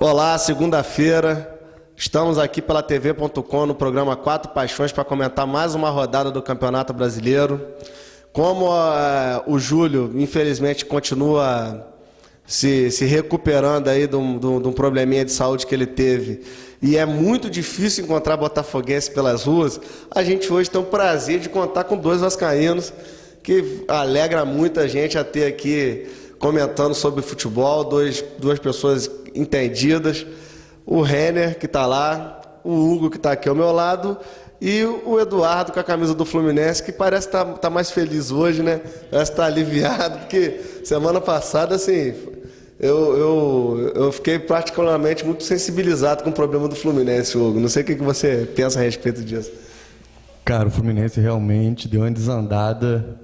Olá, segunda-feira, estamos aqui pela TV.com no programa Quatro Paixões para comentar mais uma rodada do Campeonato Brasileiro. Como o Júlio, infelizmente, continua se recuperando aí de um probleminha de saúde que ele teve, e é muito difícil encontrar botafoguense pelas ruas, a gente hoje tem o prazer de contar com dois vascaínos, que alegra muita gente a ter aqui comentando sobre futebol, duas pessoas entendidas, o Renner, que está lá, o Hugo, que está aqui ao meu lado, e o Eduardo, com a camisa do Fluminense, que parece estar mais feliz hoje, né? Parece estar aliviado, porque semana passada, assim, eu fiquei particularmente muito sensibilizado com o problema do Fluminense, Hugo. Não sei o que você pensa a respeito disso. Cara, o Fluminense realmente deu uma desandada.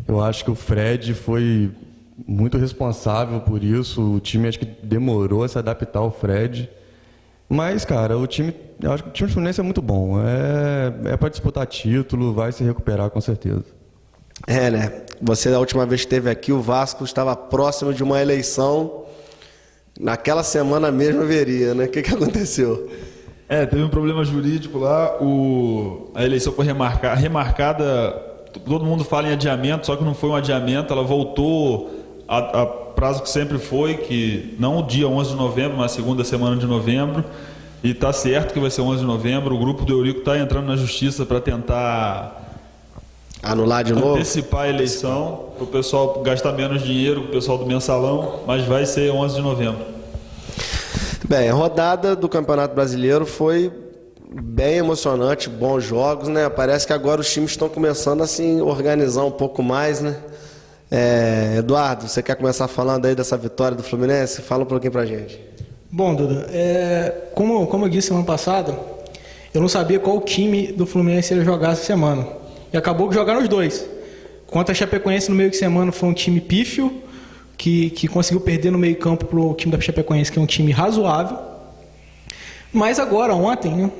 Eu acho que o Fred foi muito responsável por isso. O time acho que demorou a se adaptar ao Fred. Mas, cara, eu acho que o time do Fluminense é muito bom. É para disputar título, vai se recuperar com certeza. É, né? Você, da última vez que esteve aqui, o Vasco estava próximo de uma eleição. Naquela semana mesmo haveria, né? O que aconteceu? Teve um problema jurídico lá. A eleição foi remarcada. Todo mundo fala em adiamento, só que não foi um adiamento. Ela voltou a prazo que sempre foi, que não o dia 11 de novembro, mas a segunda semana de novembro, e está certo que vai ser 11 de novembro. O grupo do Eurico está entrando na justiça para tentar anular de novo, antecipar a eleição, para o pessoal gastar menos dinheiro, o pessoal do mensalão, mas vai ser 11 de novembro. Bem, a rodada do Campeonato Brasileiro foi bem emocionante, bons jogos, né? Parece que agora os times estão começando a se organizar um pouco mais, né? Eduardo, você quer começar falando aí dessa vitória do Fluminense? Fala um pouquinho pra gente. Bom, Duda, como eu disse semana passada, eu não sabia qual time do Fluminense ia jogar essa semana. E acabou que jogaram os dois. Contra a Chapecoense no meio de semana foi um time pífio, que conseguiu perder no meio campo pro time da Chapecoense, que é um time razoável. Mas agora, ontem, né,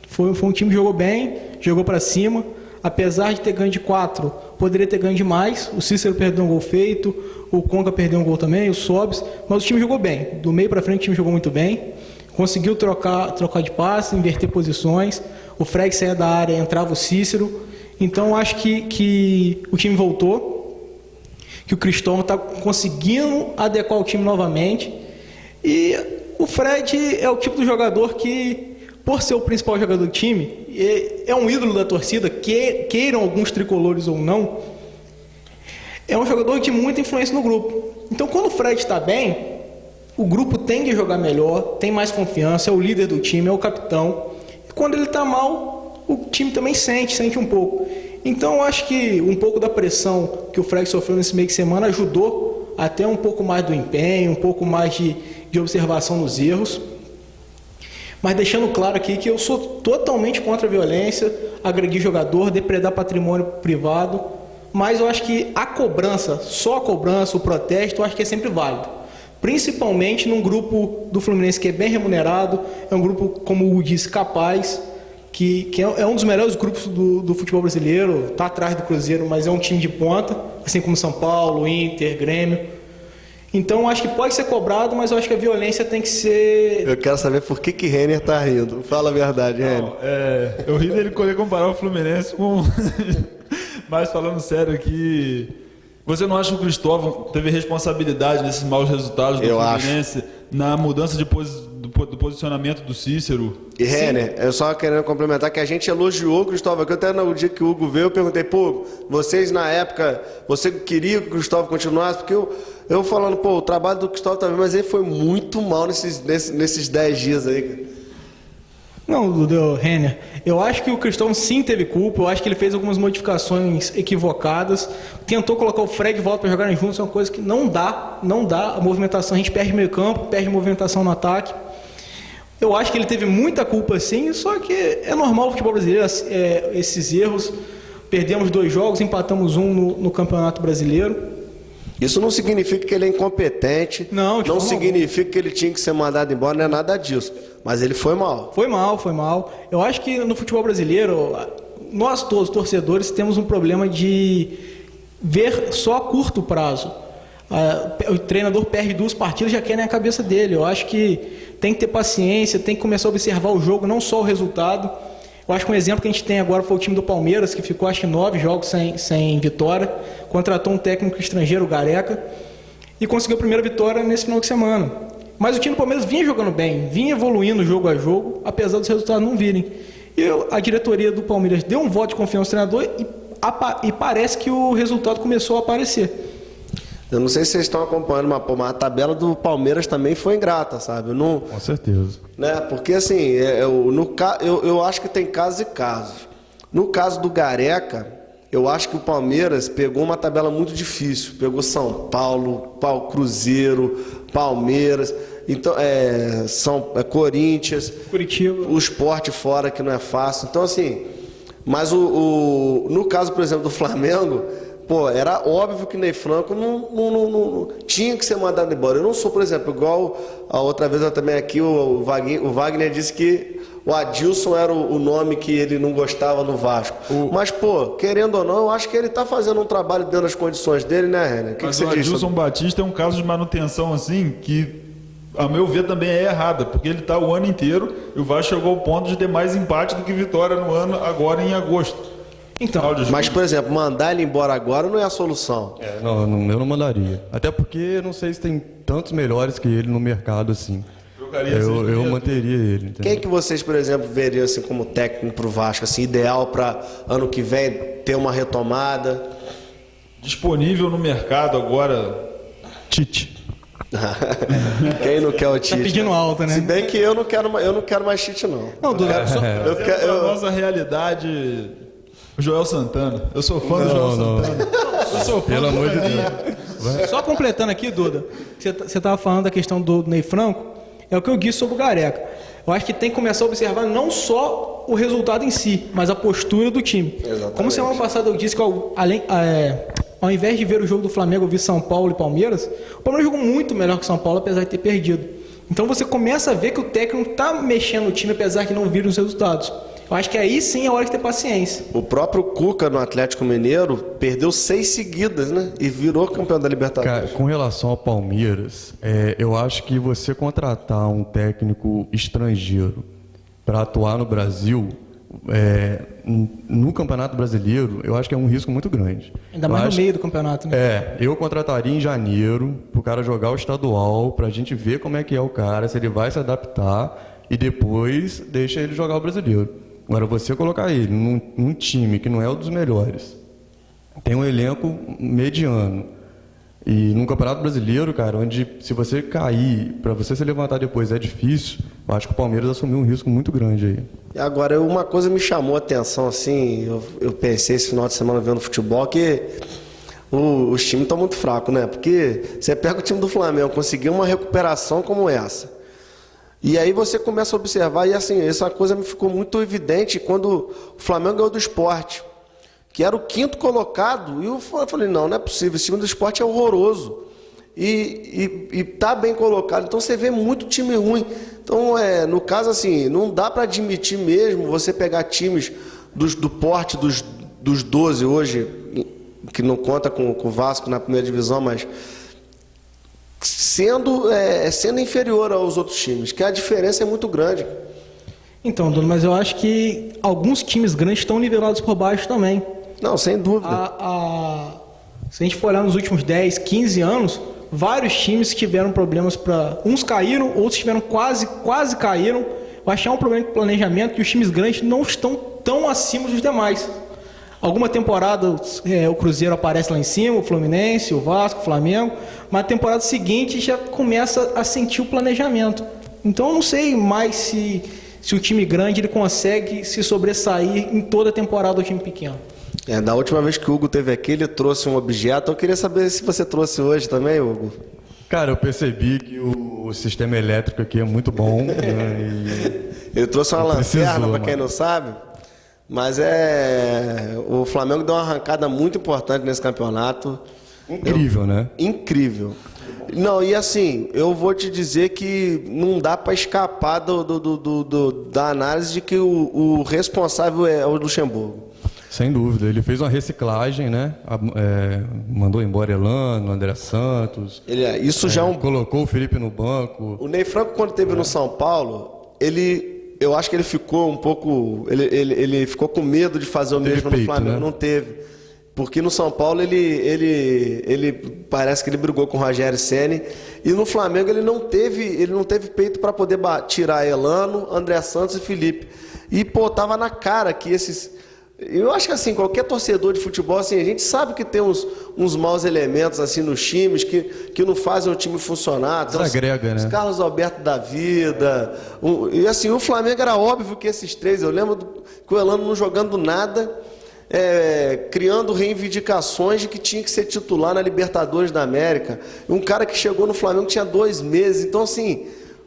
foi um time que jogou bem, jogou pra cima. Apesar de ter ganho de 4, poderia ter ganho de mais. O Cícero perdeu um gol feito, o Conca perdeu um gol também, o Sobis, mas o time jogou bem. Do meio para frente o time jogou muito bem. Conseguiu trocar de passe, inverter posições. O Fred saía da área, entrava o Cícero. Então acho que o time voltou, que o Cristóvão está conseguindo adequar o time novamente. E o Fred é o tipo de jogador que, por ser o principal jogador do time, é um ídolo da torcida, queiram alguns tricolores ou não, é um jogador de muita influência no grupo. Então, quando o Fred está bem, o grupo tende a jogar melhor, tem mais confiança, é o líder do time, é o capitão. E quando ele está mal, o time também sente um pouco. Então, eu acho que um pouco da pressão que o Fred sofreu nesse meio de semana ajudou a ter um pouco mais do empenho, um pouco mais de observação nos erros. Mas deixando claro aqui que eu sou totalmente contra a violência, agredir jogador, depredar patrimônio privado, mas eu acho que só a cobrança, o protesto, eu acho que é sempre válido. Principalmente num grupo do Fluminense que é bem remunerado, é um grupo, como o Hugo disse, capaz, que é um dos melhores grupos do futebol brasileiro, está atrás do Cruzeiro, mas é um time de ponta, assim como São Paulo, Inter, Grêmio. Então, acho que pode ser cobrado, mas eu acho que a violência tem que ser... Eu quero saber por que Renner tá rindo. Fala a verdade, Renner. Eu ri dele quando ele comparar o Fluminense com... Mas falando sério aqui, você não acha que o Cristóvão teve responsabilidade nesses maus resultados do Fluminense na mudança do posicionamento do Cícero? E Renner, eu só querendo complementar que a gente elogiou o Cristóvão, que até no dia que o Hugo veio, eu perguntei, vocês na época, você queria que o Cristóvão continuasse? Porque eu falando, o trabalho do Cristóvão também, mas ele foi muito mal nesses 10 dias aí. Não, Renner, eu acho que o Cristóvão sim teve culpa, eu acho que ele fez algumas modificações equivocadas, tentou colocar o Fred de volta para jogarem juntos, é uma coisa que não dá a movimentação, a gente perde meio campo, perde movimentação no ataque. Eu acho que ele teve muita culpa sim, só que é normal o futebol brasileiro, esses erros. Perdemos 2 jogos, empatamos 1 no Campeonato Brasileiro. Isso não significa que ele é incompetente, Não, de não forma significa que ele tinha que ser mandado embora, não é nada disso. Mas ele foi mal. Foi mal. Eu acho que no futebol brasileiro, nós todos, torcedores, temos um problema de ver só a curto prazo. O treinador perde 2 partidas, já quer na cabeça dele. Eu acho que tem que ter paciência, tem que começar a observar o jogo, não só o resultado. Eu acho que um exemplo que a gente tem agora foi o time do Palmeiras, que ficou acho que 9 jogos sem vitória, contratou um técnico estrangeiro, o Gareca, e conseguiu a primeira vitória nesse final de semana. Mas o time do Palmeiras vinha jogando bem, vinha evoluindo jogo a jogo, apesar dos resultados não virem. E a diretoria do Palmeiras deu um voto de confiança ao treinador e parece que o resultado começou a aparecer. Eu não sei se vocês estão acompanhando, mas a tabela do Palmeiras também foi ingrata, sabe? Com certeza. Né? Porque assim, eu acho que tem casos e casos. No caso do Gareca, eu acho que o Palmeiras pegou uma tabela muito difícil. Pegou São Paulo, Cruzeiro, Palmeiras, então, Corinthians, Curitiba, o Sport fora, que não é fácil. Então, assim, mas no caso, por exemplo, do Flamengo, pô, era óbvio que Ney Franco não tinha que ser mandado embora. Eu não sou, por exemplo, igual a outra vez eu também aqui, o Wagner disse que o Adilson era o nome que ele não gostava no Vasco. Mas, pô, querendo ou não, eu acho que ele tá fazendo um trabalho dentro das condições dele, né, Renan? Mas o Adilson Batista é um caso de manutenção, assim, que, a meu ver, também é errada, porque ele tá o ano inteiro e o Vasco chegou ao ponto de ter mais empate do que vitória no ano, agora em agosto. Então, mas, por exemplo, mandar ele embora agora não é a solução. Eu não mandaria. Até porque não sei se tem tantos melhores que ele no mercado assim. Eu manteria ele. Entendeu? Quem que vocês, por exemplo, veriam assim como técnico pro Vasco, assim, ideal para ano que vem ter uma retomada? Disponível no mercado agora, Tite. Quem não quer o Tite? tá pedindo alta, né? Se bem que eu não quero mais Tite, não. Não, Duda, só... a nossa realidade, o Joel Santana. Eu sou fã do Joel Santana. Eu sou fã Pelo do amor de Caninha. Deus. Só completando aqui, Duda, você estava falando da questão do Ney Franco, é o que eu disse sobre o Gareca. Eu acho que tem que começar a observar não só o resultado em si, mas a postura do time. Exatamente. Como semana passada eu disse que ao invés de ver o jogo do Flamengo, eu vi São Paulo e Palmeiras, o Palmeiras jogou muito melhor que o São Paulo, apesar de ter perdido. Então você começa a ver que o técnico está mexendo no time, apesar de não vir os resultados. Eu acho que aí sim é hora de ter paciência. O próprio Cuca no Atlético Mineiro perdeu 6 seguidas, né? E virou campeão da Libertadores. Cara, com relação ao Palmeiras, eu acho que você contratar um técnico estrangeiro para atuar no Brasil, no Campeonato Brasileiro, eu acho que é um risco muito grande. Ainda mais no meio do campeonato, né? Eu contrataria em janeiro pro cara jogar o estadual, pra gente ver como é que é o cara, se ele vai se adaptar e depois deixa ele jogar o brasileiro. Agora, você colocar ele num time que não é um dos melhores, tem um elenco mediano, e num Campeonato Brasileiro, cara, onde se você cair, para você se levantar depois é difícil, eu acho que o Palmeiras assumiu um risco muito grande aí. E agora, uma coisa me chamou a atenção, assim, eu pensei esse final de semana vendo futebol, que os times estão muito fracos, né? Porque você pega o time do Flamengo, conseguiu uma recuperação como essa. E aí você começa a observar, e assim, essa coisa me ficou muito evidente quando o Flamengo ganhou do Sport, que era o 5º colocado, e eu falei, não é possível, esse time do Sport é horroroso. E tá bem colocado, então você vê muito time ruim. Então, no caso assim, não dá para admitir mesmo você pegar times do porte dos 12 hoje, que não conta com o Vasco na primeira divisão, mas sendo inferior aos outros times, que a diferença é muito grande. Então, Dono, mas eu acho que alguns times grandes estão nivelados por baixo também. Não, sem dúvida. Se a gente for olhar nos últimos 10, 15 anos, vários times tiveram problemas uns caíram, outros tiveram quase caíram. Eu acho que é um problema de planejamento que os times grandes não estão tão acima dos demais. Alguma temporada o Cruzeiro aparece lá em cima, o Fluminense, o Vasco, o Flamengo, mas na temporada seguinte já começa a sentir o planejamento. Então eu não sei mais se o time grande ele consegue se sobressair em toda a temporada do time pequeno. Da última vez que o Hugo esteve aqui, ele trouxe um objeto. Eu queria saber se você trouxe hoje também, Hugo. Cara, eu percebi que o sistema elétrico aqui é muito bom. Né, ele trouxe uma lanterna, para quem não sabe. Mas o Flamengo deu uma arrancada muito importante nesse campeonato. Incrível, né? Incrível. Não, e assim, eu vou te dizer que não dá para escapar da análise de que o responsável é o Luxemburgo. Sem dúvida. Ele fez uma reciclagem, né? Mandou embora Elano, André Santos. Isso já colocou o Felipe no banco. O Ney Franco, quando esteve no São Paulo, eu acho que ele ficou um pouco... Ele ficou com medo de fazer o mesmo no Flamengo. Né? Não teve. Porque no São Paulo ele parece que ele brigou com o Rogério Ceni, e no Flamengo ele não teve peito para poder tirar Elano, André Santos e Felipe. E tava na cara que esses... Eu acho que assim, qualquer torcedor de futebol, assim, a gente sabe que tem uns maus elementos assim nos times que não fazem o time funcionar. Desagrega, né? Os Carlos Alberto da vida. E assim, o Flamengo era óbvio que esses três, eu lembro que o Elano não jogando nada, criando reivindicações de que tinha que ser titular na Libertadores da América. Um cara que chegou no Flamengo tinha 2 meses. Então, assim,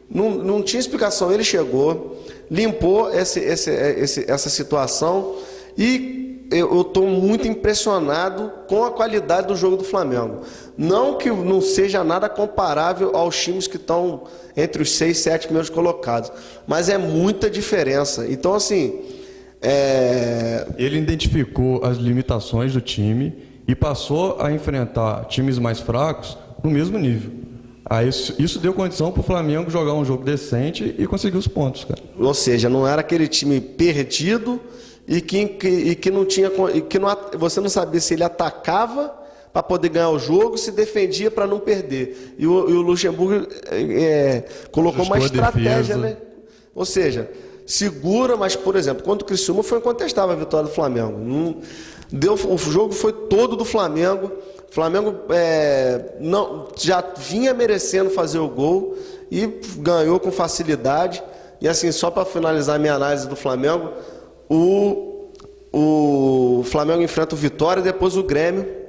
não tinha explicação. Ele chegou, limpou essa situação, e eu estou muito impressionado com a qualidade do jogo do Flamengo. Não que não seja nada comparável aos times que estão entre os 6, 7 primeiros colocados, mas é muita diferença. Então, assim... Ele identificou as limitações do time e passou a enfrentar times mais fracos no mesmo nível. Aí isso deu condição para o Flamengo jogar um jogo decente e conseguir os pontos, cara. Ou seja, não era aquele time perdido e que não tinha... você não sabia se ele atacava para poder ganhar o jogo, se defendia para não perder. E o Luxemburgo colocou uma estratégia, né? Ou seja... segura, mas, por exemplo, quando o Criciúma foi incontestável a vitória do Flamengo. O jogo foi todo do Flamengo. O Flamengo já vinha merecendo fazer o gol e ganhou com facilidade. E assim, só para finalizar a minha análise do Flamengo, o Flamengo enfrenta o Vitória e depois o Grêmio.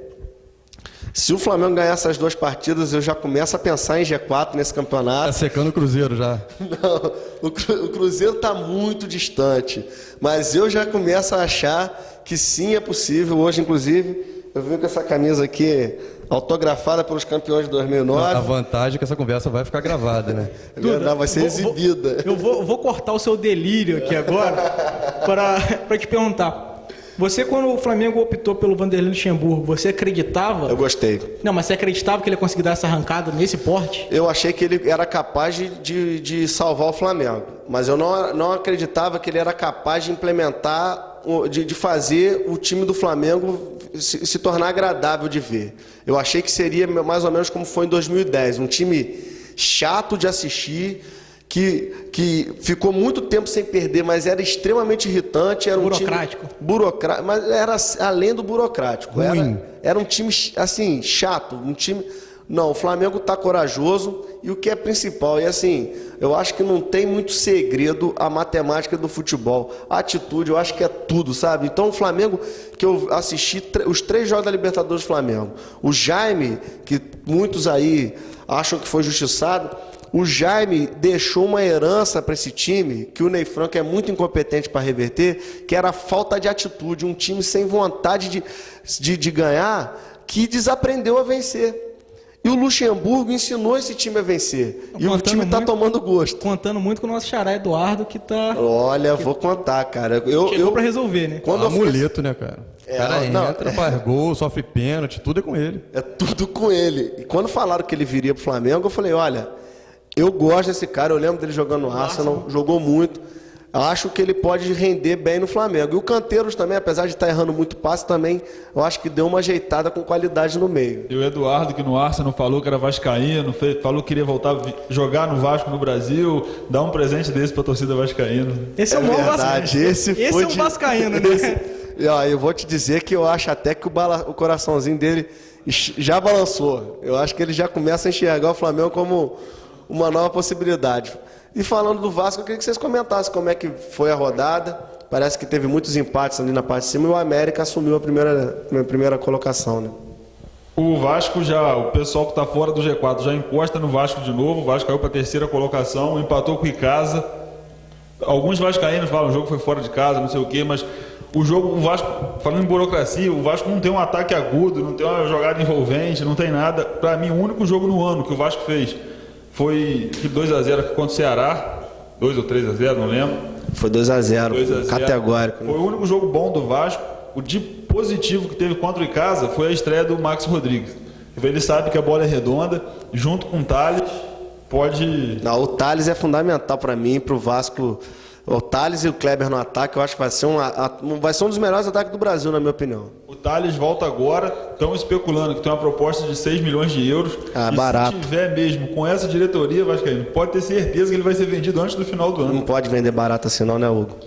Se o Flamengo ganhar essas 2 partidas, eu já começo a pensar em G4 nesse campeonato. Tá secando o Cruzeiro já. Não, o Cruzeiro está muito distante. Mas eu já começo a achar que sim, é possível. Hoje, inclusive, eu vim com essa camisa aqui autografada pelos campeões de 2009. A vantagem é que essa conversa vai ficar gravada, né? É verdade, vai ser exibida. Eu vou cortar o seu delírio aqui agora para te perguntar. Você, quando o Flamengo optou pelo Vanderlei Luxemburgo, você acreditava? Eu gostei. Não, mas você acreditava que ele ia conseguir dar essa arrancada nesse porte? Eu achei que ele era capaz de salvar o Flamengo. Mas eu não acreditava que ele era capaz de implementar, de fazer o time do Flamengo se tornar agradável de ver. Eu achei que seria mais ou menos como foi em 2010. Um time chato de assistir, que ficou muito tempo sem perder, mas era extremamente irritante. Era burocrático. Burocrático, mas era além do burocrático. Era um time assim, chato. Não, o Flamengo está corajoso, e o que é principal, e assim, eu acho que não tem muito segredo a matemática do futebol. A atitude, eu acho que é tudo, sabe? Então o Flamengo, que eu assisti os 3 jogos da Libertadores do Flamengo, o Jaime, que muitos aí acham que foi justiçado, o Jaime deixou uma herança para esse time, que o Ney Franco é muito incompetente para reverter, que era a falta de atitude, um time sem vontade de ganhar, que desaprendeu a vencer. E o Luxemburgo ensinou esse time a vencer. E o time está tomando gosto. Contando muito com o nosso xará Eduardo, que está... Olha, vou contar, cara. Chegou para resolver, né? Quando amuleto, né, cara? O cara entra, faz gol, sofre pênalti, tudo é com ele. É tudo com ele. E quando falaram que ele viria pro Flamengo, eu falei, olha... Eu gosto desse cara, eu lembro dele jogando no Arsenal, jogou muito. Acho que ele pode render bem no Flamengo. E o Canteiros também, apesar de estar errando muito passe, também eu acho que deu uma ajeitada com qualidade no meio. E o Eduardo, que no Arsenal falou que era vascaíno, falou que queria voltar a jogar no Vasco no Brasil, dar um presente desse para a torcida vascaína. Esse é o maior vascaíno. Esse é um vascaíno, né? Eu vou te dizer que eu acho até que o coraçãozinho dele já balançou. Eu acho que ele já começa a enxergar o Flamengo como uma nova possibilidade. E falando do Vasco, eu queria que vocês comentassem como é que foi a rodada. Parece que teve muitos empates ali na parte de cima e o América assumiu a primeira colocação, né? O Vasco o pessoal que está fora do G4 já encosta no Vasco de novo. O Vasco caiu para a 3ª colocação, empatou com o Icasa. Alguns vascaínos falam que o jogo foi fora de casa, não sei o quê, mas O jogo, o Vasco, falando em burocracia, o Vasco não tem um ataque agudo, não tem uma jogada envolvente, não tem nada. Para mim, o único jogo no ano que o Vasco fez foi 2x0 contra o Ceará, 2 ou 3x0, não lembro. Foi 2x0, categórico. Foi o único jogo bom do Vasco. O de positivo que teve contra o Icasa foi a estreia do Max Rodrigues. Ele sabe que a bola é redonda, junto com o Thales, pode... Não, o Thales é fundamental para mim, para o Vasco. O Thales e o Kleber no ataque, eu acho que vai ser um dos melhores ataques do Brasil, na minha opinião. O Thales volta agora, estão especulando que tem uma proposta de 6 milhões de euros. E barato. Se tiver mesmo com essa diretoria, Vascaíno, pode ter certeza que ele vai ser vendido antes do final do ano. Não pode vender barato assim não, né, Hugo?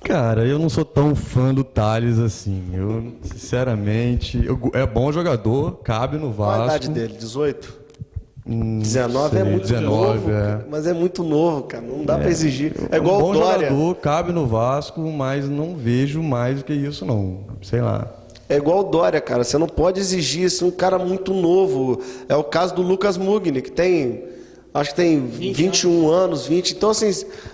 Cara, eu não sou tão fã do Thales assim. Eu, sinceramente, é bom jogador, cabe no Vasco. Qual a idade dele? 18? 19 sei, é muito 19, novo, é. mas é muito novo, cara. Não dá pra exigir. É igual um bom o Dória. jogador, cabe no Vasco, mas não vejo mais do que isso, não. Sei lá. É igual o Dória, cara. Você não pode exigir isso. Um cara muito novo. É o caso do Lucas Mugni, que tem... Acho que tem 21 anos, 20. Então, assim,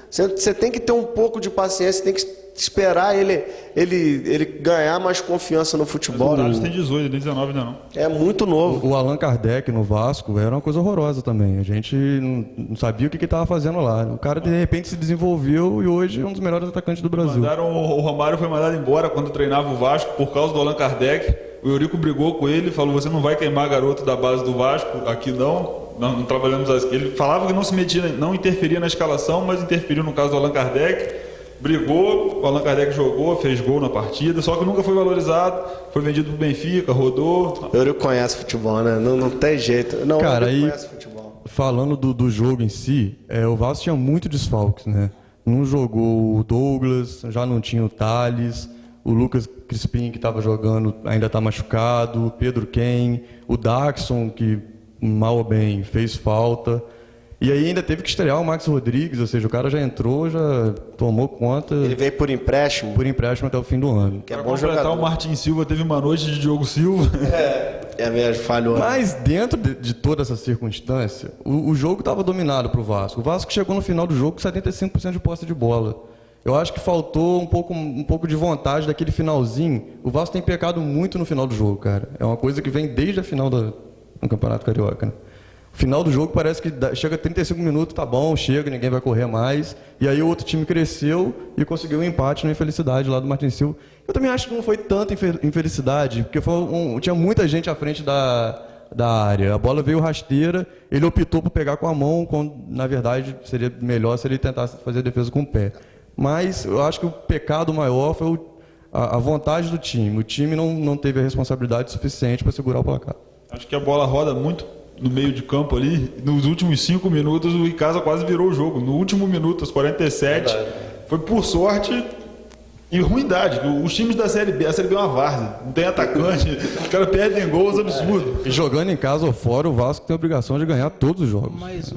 você tem que ter um pouco de paciência, tem que esperar ele ganhar mais confiança no futebol. O Thales tem 18, ele tem 19 ainda não. É muito novo. O Allan Kardec no Vasco era uma coisa horrorosa também. A gente não sabia o que estava fazendo lá. O cara, de repente, se desenvolveu e hoje é um dos melhores atacantes do Brasil. O Romário foi mandado embora quando treinava o Vasco por causa do Allan Kardec. O Eurico brigou com ele, falou: você não vai queimar garoto da base do Vasco, aqui não. Não trabalhamos assim. Ele falava que não se metia, não interferia na escalação, mas interferiu no caso do Allan Kardec. Brigou, o Allan Kardec jogou, fez gol na partida, só que nunca foi valorizado, foi vendido pro Benfica, rodou. O Eurico conhece futebol, né? Não tem jeito. Não, cara, o Eurico aí, conhece futebol. Falando do jogo em si, o Vasco tinha muito desfalques, né? Não jogou o Douglas, já não tinha o Thales, o Lucas Crispim, que estava jogando, ainda está machucado, o Pedro Ken, o Daxon, que mal ou bem fez falta. E aí ainda teve que estrear o Max Rodrigues, ou seja, o cara já entrou, já tomou conta. Ele veio por empréstimo? Por empréstimo até o fim do ano. Que é Para bom completar, jogador. o Martin Silva teve uma noite de Diogo Silva. É mesmo, falhou. Mas dentro de toda essa circunstância, o jogo estava dominado para o Vasco. O Vasco chegou no final do jogo com 75% de posse de bola. Eu acho que faltou um pouco de vontade daquele finalzinho. O Vasco tem pecado muito no final do jogo, cara. É uma coisa que vem desde a final do Campeonato Carioca, né? Final do jogo parece que chega a 35 minutos, tá bom, chega, ninguém vai correr mais. E aí o outro time cresceu e conseguiu um empate na infelicidade lá do Martin Silva. Eu também acho que não foi tanta infelicidade, porque tinha muita gente à frente da área. A bola veio rasteira, ele optou por pegar com a mão, quando na verdade seria melhor se ele tentasse fazer a defesa com o pé. Mas eu acho que o pecado maior foi a vontade do time. O time não teve a responsabilidade suficiente para segurar o placar. Acho que a bola roda muito no meio de campo ali. Nos últimos 5 minutos o Icasa quase virou o jogo. No último minuto, aos 47, foi por sorte e ruindade. Os times da Série B, a Série B é uma várzea, não tem atacante, os caras perdem gols absurdos. E jogando em casa ou fora, o Vasco tem a obrigação de ganhar todos os jogos. Mas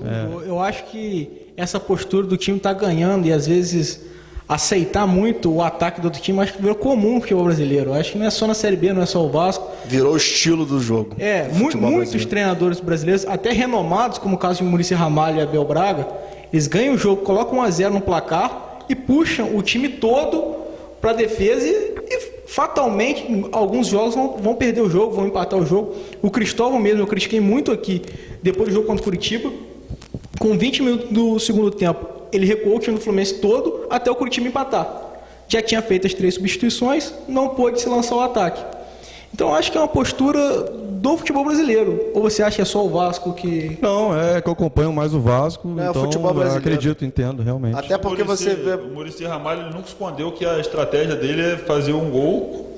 eu acho que essa postura do time tá ganhando e às vezes aceitar muito o ataque do outro time, acho que virou comum no futebol brasileiro. Acho que não é só na Série B, não é só o Vasco. Virou o estilo do jogo. Muitos treinadores brasileiros, até renomados, como o caso de Muricy Ramalho e Abel Braga, eles ganham o jogo, colocam 1-0 no placar e puxam o time todo para a defesa e fatalmente, em alguns jogos vão perder o jogo, vão empatar o jogo. O Cristóvão mesmo, eu critiquei muito aqui, depois do jogo contra o Curitiba, com 20 minutos do segundo tempo, ele recuou o time do Fluminense todo até o Curitiba empatar. Já tinha feito as 3 substituições, não pôde se lançar o ataque. Então acho que é uma postura do futebol brasileiro. Ou você acha que é só o Vasco que... Não, é que eu acompanho mais o Vasco, É, o então futebol eu brasileiro. acredito, entendo, realmente. Até porque você vê... O Muricy Ramalho ele nunca escondeu que a estratégia dele é fazer um gol,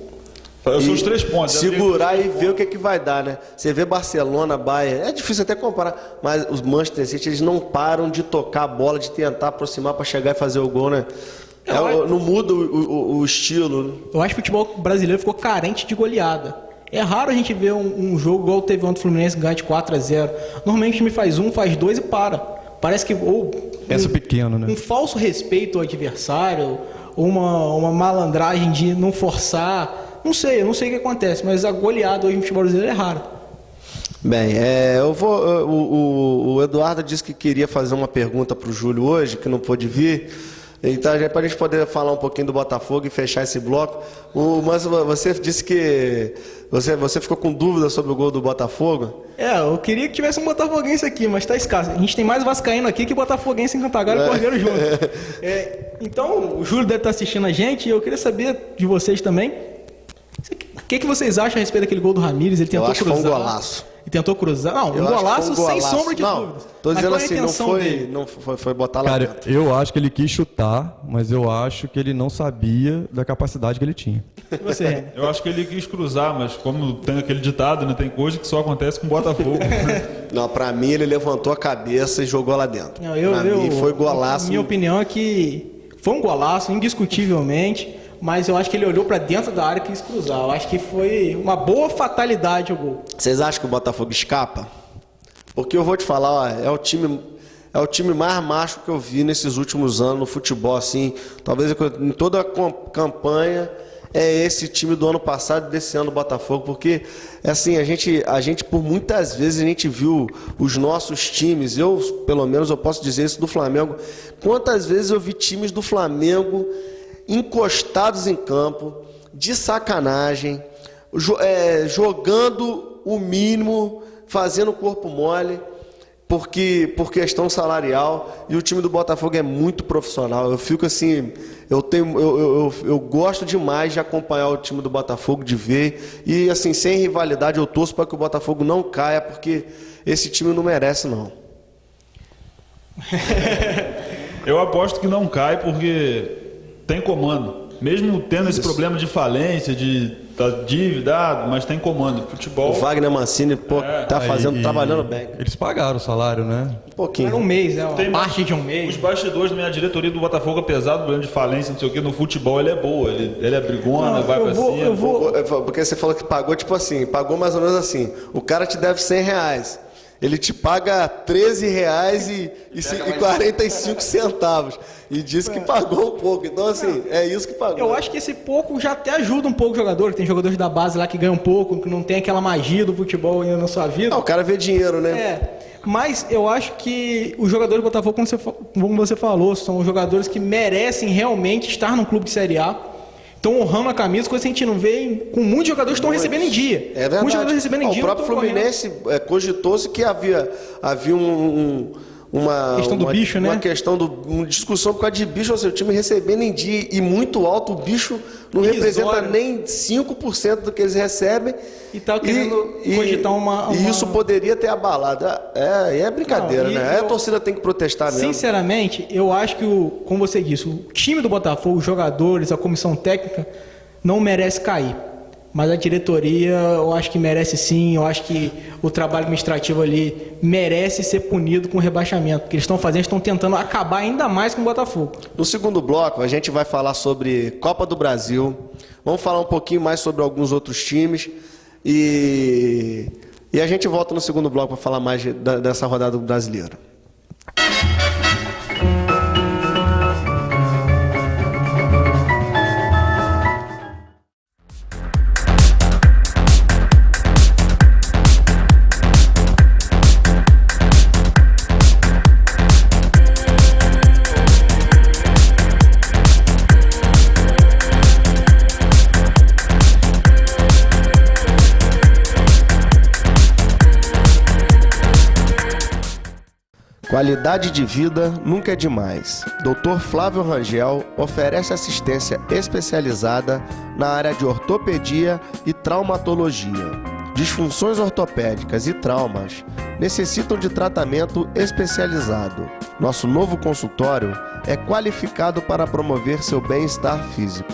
fazer os seus 3 pontos. Segurar e ver o que vai dar, né? Você vê Barcelona, Bayern, é difícil até comparar, mas os Manchester City, eles não param de tocar a bola, de tentar aproximar para chegar e fazer o gol, né? Não muda o estilo. Eu acho que o futebol brasileiro ficou carente de goleada. É raro a gente ver um jogo igual teve ontem o Fluminense ganhar de 4-0. Normalmente o time faz 1, faz 2 e para. Parece que... Pensa pequeno, né? Um falso respeito ao adversário, uma malandragem de não forçar... Não sei o que acontece, mas a goleada hoje no futebol brasileiro é rara. Bem, o Eduardo disse que queria fazer uma pergunta para o Júlio hoje, que não pôde vir, Então, para a gente poder falar um pouquinho do Botafogo e fechar esse bloco, mas você disse que você ficou com dúvida sobre o gol do Botafogo? Eu queria que tivesse um botafoguense aqui, mas tá escasso. A gente tem mais vascaíno aqui que botafoguense em Cantagalo e Cordeiro junto. Então, o Júlio deve estar assistindo a gente e eu queria saber de vocês também. O que vocês acham a respeito daquele gol do Ramires? Ele tentou cruzar. Foi um golaço. E tentou cruzar. Não, um golaço sem sombra de dúvidas. Tô dizendo assim, não foi botar lá Cara, dentro. eu acho que ele quis chutar, mas eu acho que ele não sabia da capacidade que ele tinha. E você, René? Eu acho que ele quis cruzar, mas como tem aquele ditado, né, tem coisa que só acontece com o Botafogo. Não, pra mim ele levantou a cabeça e jogou lá dentro. Não, pra mim foi golaço. Minha opinião é que foi um golaço, indiscutivelmente, mas eu acho que ele olhou pra dentro da área e quis cruzar. Eu acho que foi uma boa fatalidade o gol. Vocês acham que o Botafogo escapa? Porque eu vou te falar, ó, é o time mais macho que eu vi nesses últimos anos no futebol, assim. Talvez em toda a campanha é esse time do ano passado e desse ano do Botafogo, porque assim, a gente por muitas vezes a gente viu os nossos times, pelo menos eu posso dizer isso do Flamengo, quantas vezes eu vi times do Flamengo encostados em campo, de sacanagem, jogando o mínimo, fazendo o corpo mole, por questão salarial, e o time do Botafogo é muito profissional. Eu fico assim, eu gosto demais de acompanhar o time do Botafogo, de ver, e assim, sem rivalidade, eu torço para que o Botafogo não caia, porque esse time não merece, não. Eu aposto que não cai porque tem comando. Mesmo tendo esse problema de falência, da dívida, mas tem comando. Futebol. O Wagner Mancini trabalhando bem. Eles pagaram o salário, né? Um pouquinho. Era um mês, né? Tem Parte de um mês. Os bastidores da minha diretoria do Botafogo, apesar do problema de falência, não sei o que, no futebol ele é boa. Ele é brigona, vai pra cima. Porque você falou que pagou, tipo assim, pagou mais ou menos assim. O cara te deve R$100. Ele te paga R$13,45 e diz que pagou um pouco. Então, assim, é isso que pagou. Eu acho que esse pouco já até ajuda um pouco o jogador. Tem jogadores da base lá que ganham um pouco, que não tem aquela magia do futebol ainda na sua vida. O cara vê dinheiro, né? Mas eu acho que os jogadores do Botafogo, como você falou, são jogadores que merecem realmente estar num clube de Série A. Estão honrando a camisa, coisa que a gente não vê com muitos jogadores que estão recebendo em dia. É verdade. Muitos jogadores recebendo em dia. O próprio Fluminense cogitou-se que havia uma questão do bicho, né? Uma discussão por causa de bicho, ou seja, o time recebendo em dia e muito alto, o bicho não representa nem 5% do que eles recebem. E tá querendo cogitar uma... E isso poderia ter abalado. É brincadeira, né? A torcida tem que protestar mesmo. Sinceramente, eu acho que, como você disse, o time do Botafogo, os jogadores, a comissão técnica, não merece cair. Mas a diretoria, eu acho que merece sim. Eu acho que o trabalho administrativo ali merece ser punido com rebaixamento. Porque eles estão tentando acabar ainda mais com o Botafogo. No segundo bloco, a gente vai falar sobre Copa do Brasil. Vamos falar um pouquinho mais sobre alguns outros times. E a gente volta no segundo bloco para falar mais dessa rodada brasileira. Qualidade de vida nunca é demais. Dr. Flávio Rangel oferece assistência especializada na área de ortopedia e traumatologia. Disfunções ortopédicas e traumas necessitam de tratamento especializado. Nosso novo consultório é qualificado para promover seu bem-estar físico.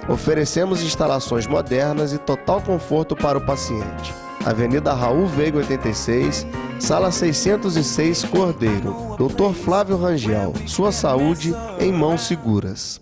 Oferecemos instalações modernas e total conforto para o paciente. Avenida Raul Veiga 86, Sala 606, Cordeiro. Dr. Flávio Rangel, sua saúde em mãos seguras.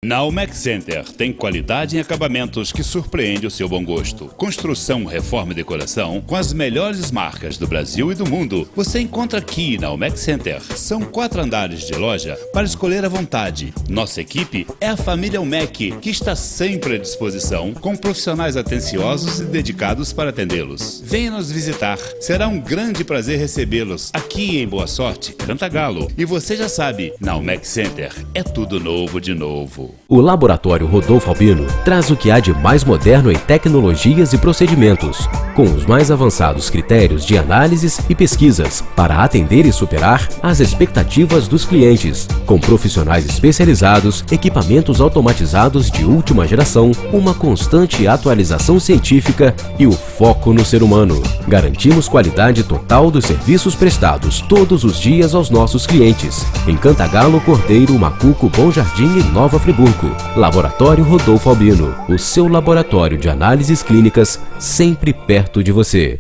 Na Almec Center tem qualidade em acabamentos que surpreende o seu bom gosto. Construção, reforma e decoração com as melhores marcas do Brasil e do mundo. Você encontra aqui na Almec Center. São 4 andares de loja para escolher à vontade. Nossa equipe é a família Almec, que está sempre à disposição, com profissionais atenciosos e dedicados para atendê-los. Venha nos visitar. Será um grande prazer recebê-los aqui em Boa Sorte, Cantagalo. E você já sabe, na Almec Center é tudo novo de novo. O Laboratório Rodolfo Albino traz o que há de mais moderno em tecnologias e procedimentos, com os mais avançados critérios de análises e pesquisas para atender e superar as expectativas dos clientes, com profissionais especializados, equipamentos automatizados de última geração, uma constante atualização científica e o foco no ser humano. Garantimos qualidade total dos serviços prestados todos os dias aos nossos clientes. Em Cantagalo, Cordeiro, Macuco, Bom Jardim e Nova Friburgo. Laboratório Rodolfo Albino, o seu laboratório de análises clínicas sempre perto de você.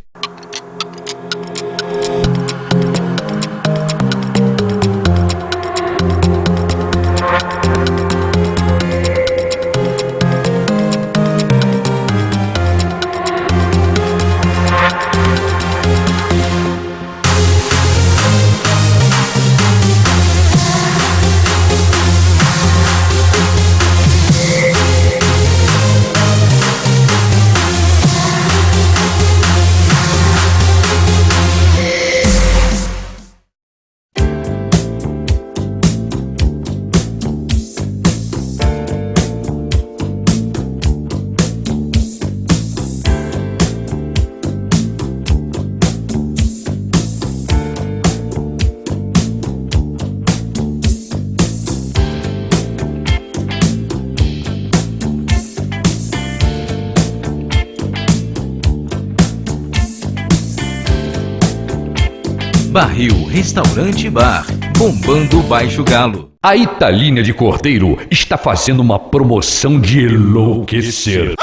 Barril Restaurante e Bar, bombando Baixo Galo. A Italínia de Cordeiro está fazendo uma promoção de enlouquecer.